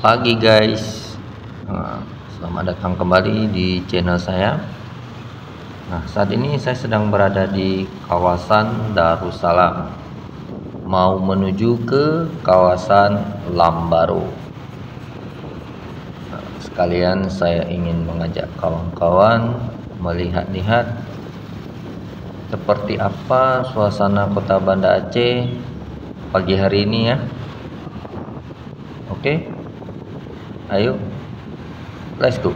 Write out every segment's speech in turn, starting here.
Pagi guys, selamat datang kembali di channel saya. Nah, saat ini saya sedang berada di kawasan Darussalam, mau menuju ke kawasan Lambaro. Nah, sekalian saya ingin mengajak kawan-kawan melihat-lihat seperti apa suasana kota Banda Aceh pagi hari ini ya. Oke, ayo, let's go.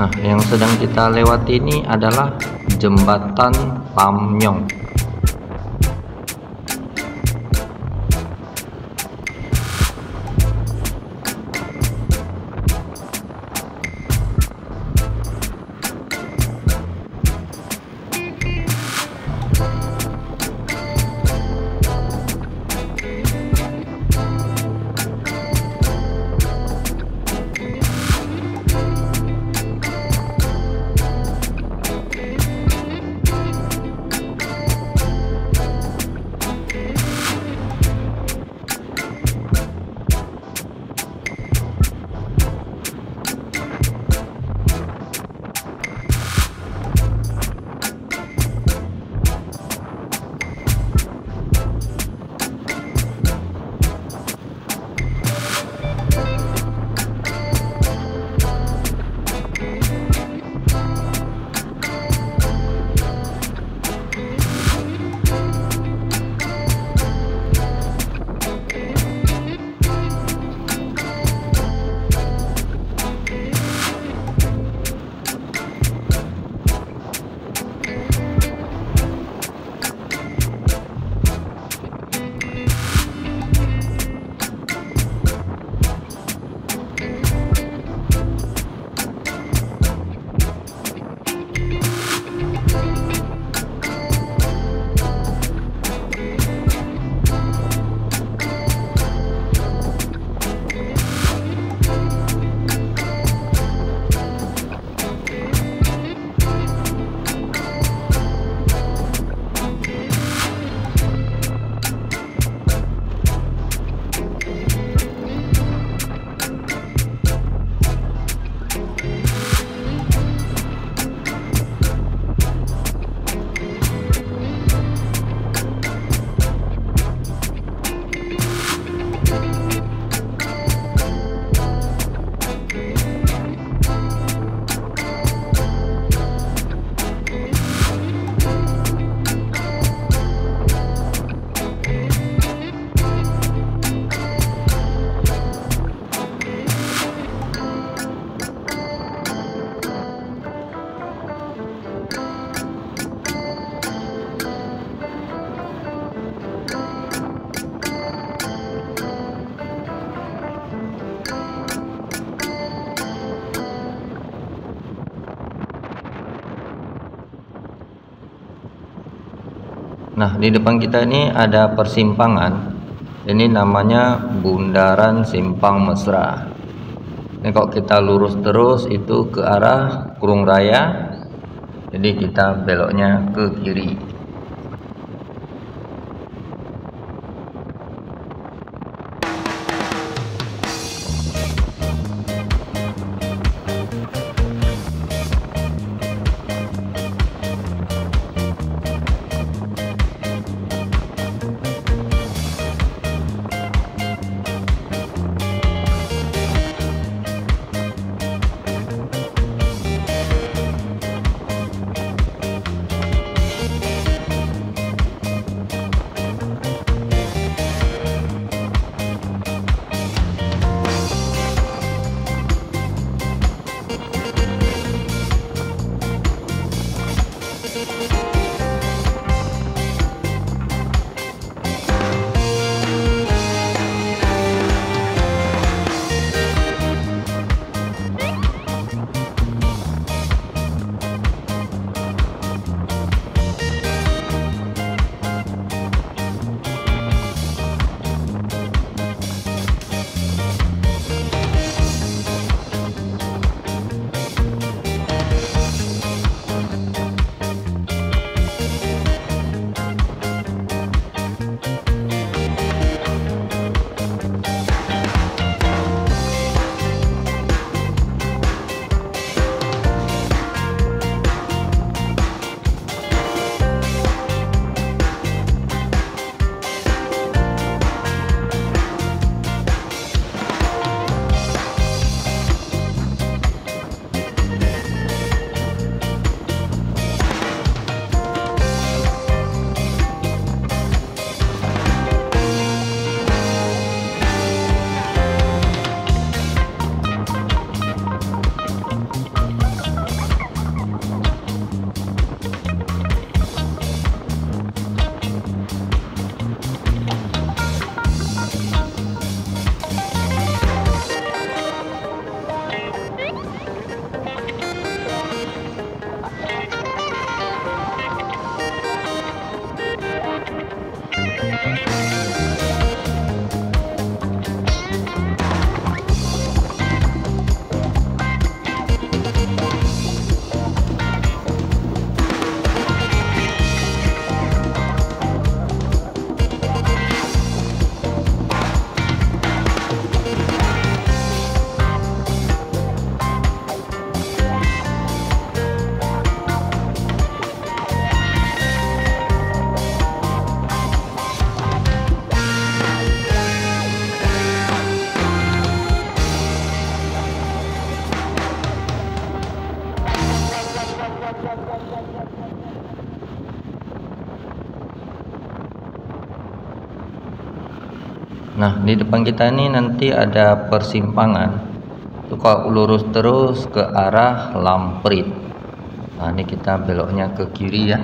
Nah, yang sedang kita lewati ini adalah jembatan Pamyong. Nah, di depan kita ini ada persimpangan Ini namanya bundaran Simpang Mesra. Ini kalau kita lurus terus itu ke arah Kurung Raya, jadi kita beloknya ke kiri. Nah, di depan kita ini nanti ada persimpangan. Itu kalau lurus terus ke arah Lamprit. Nah, ini kita beloknya ke kiri ya.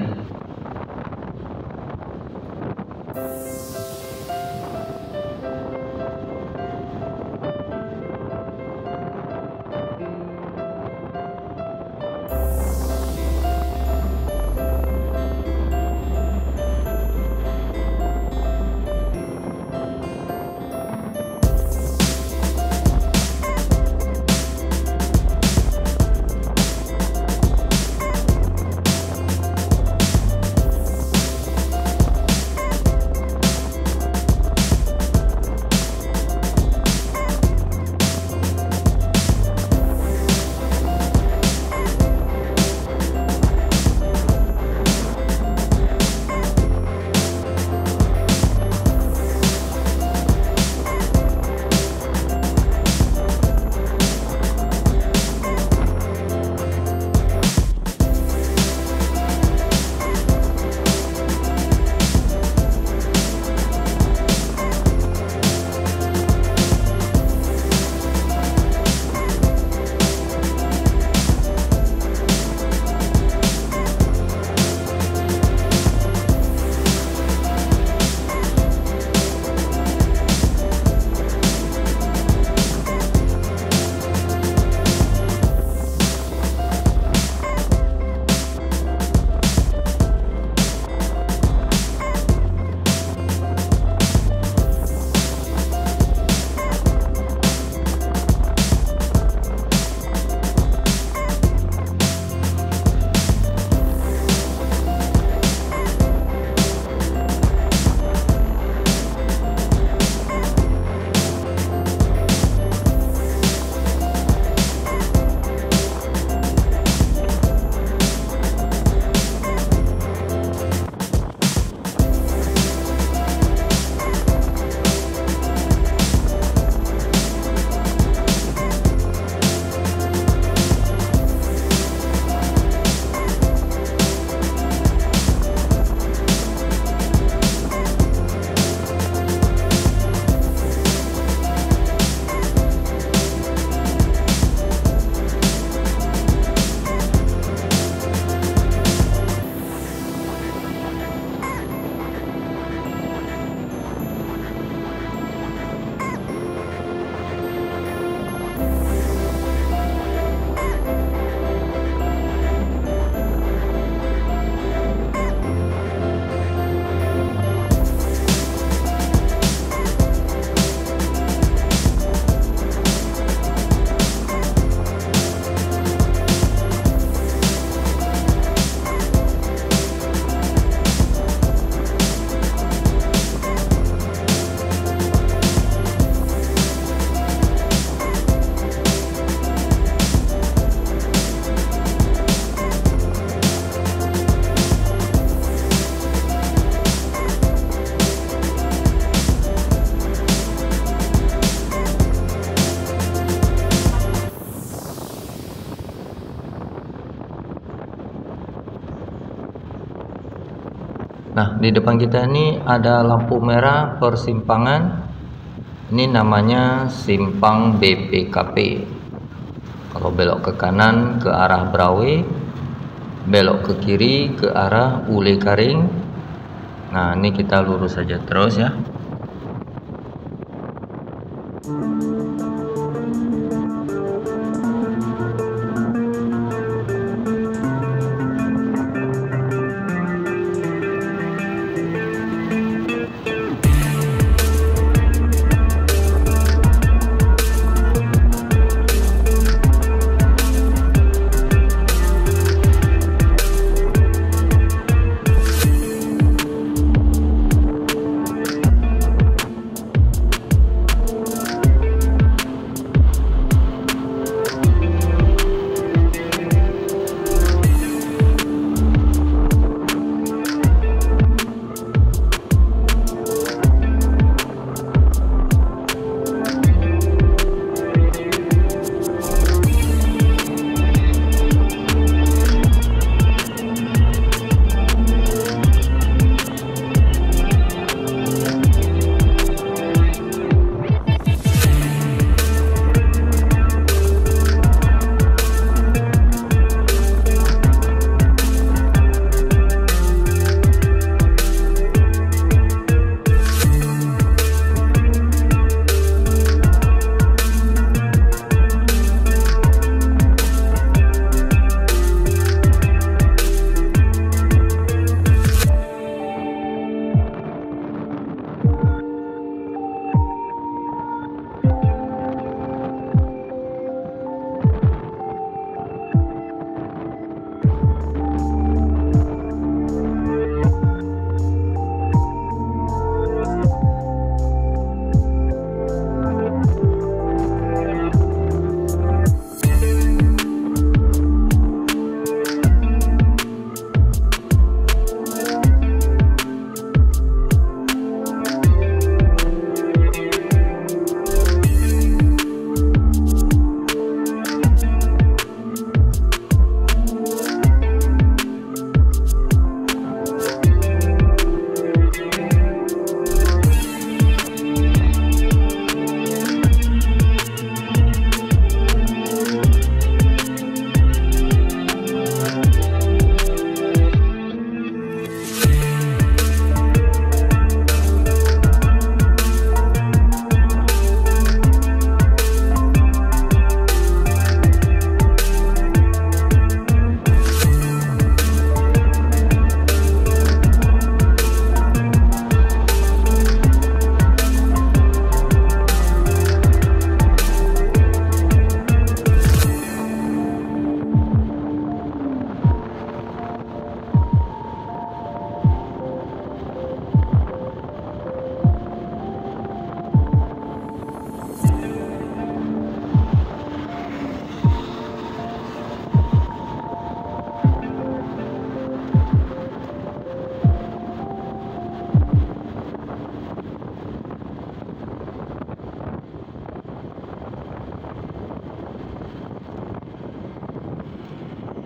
di depan kita ini ada lampu merah persimpangan. Ini namanya simpang BPKP. Kalau belok ke kanan ke arah Brawe, belok ke kiri ke arah Ule Karing. Nah, ini kita lurus saja terus ya.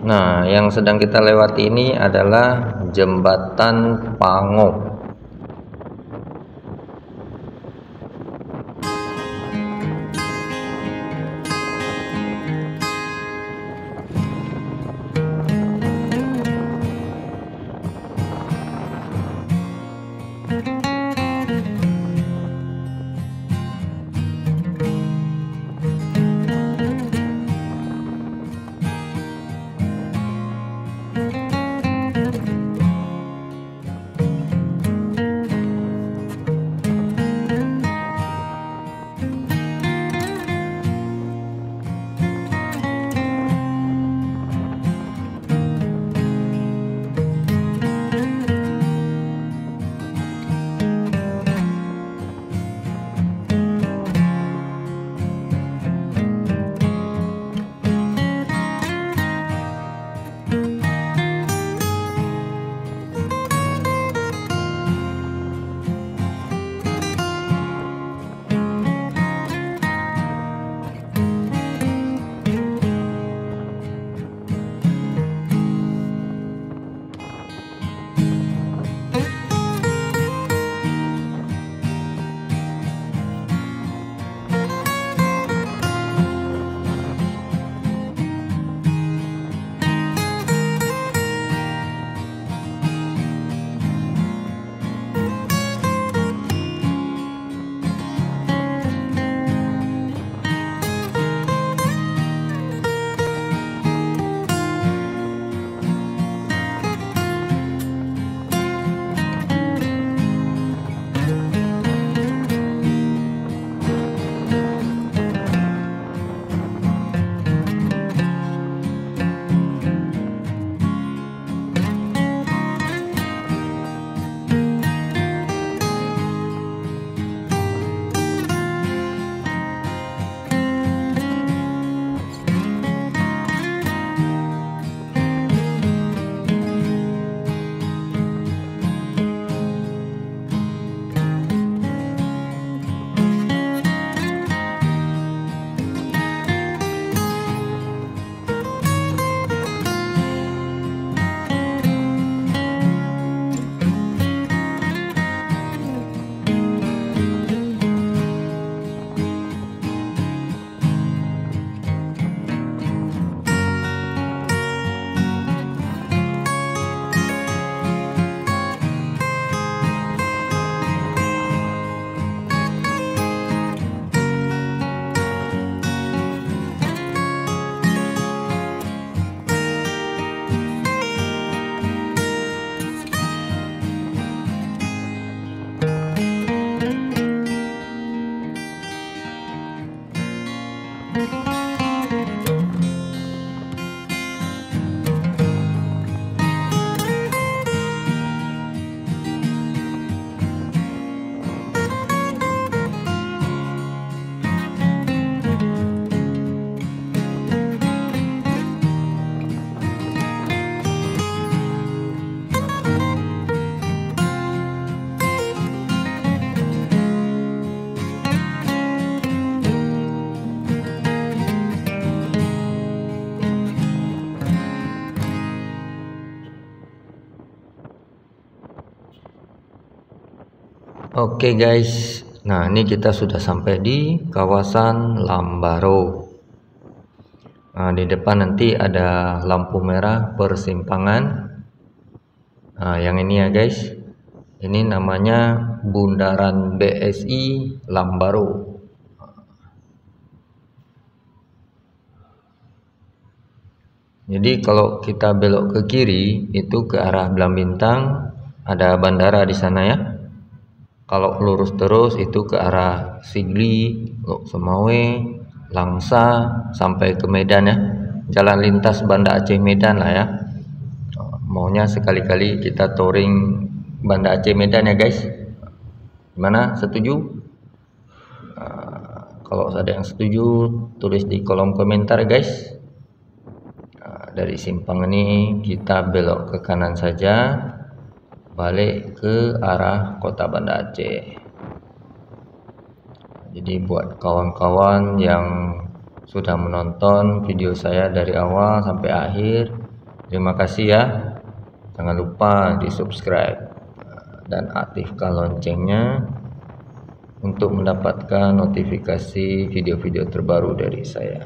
Nah, yang sedang kita lewati ini adalah jembatan Pango. Oke guys, nah ini kita sudah sampai di kawasan Lambaro. Nah, di depan nanti ada lampu merah persimpangan. Nah, yang ini ya guys, ini namanya Bundaran BSI Lambaro. Jadi kalau kita belok ke kiri itu ke arah Belam Bintang, ada bandara di sana ya. Kalau lurus terus itu ke arah Sigli, Lok Semawe, Langsa sampai ke Medan ya. Jalan lintas Banda Aceh Medan lah ya. Maunya sekali-kali kita touring Banda Aceh Medan ya guys. Gimana? Setuju? Kalau ada yang setuju tulis di kolom komentar guys. Dari simpang ini kita belok ke kanan saja, balik ke arah Kota Banda Aceh. Jadi buat kawan-kawan yang sudah menonton video saya dari awal sampai akhir, terima kasih ya. Jangan lupa di subscribe dan aktifkan loncengnya untuk mendapatkan notifikasi video-video terbaru dari saya.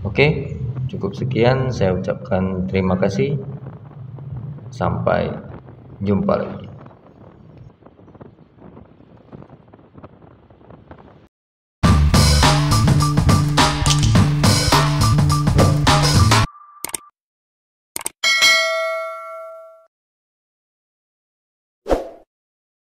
Oke, cukup sekian, saya ucapkan terima kasih. Sampai jumpa lagi.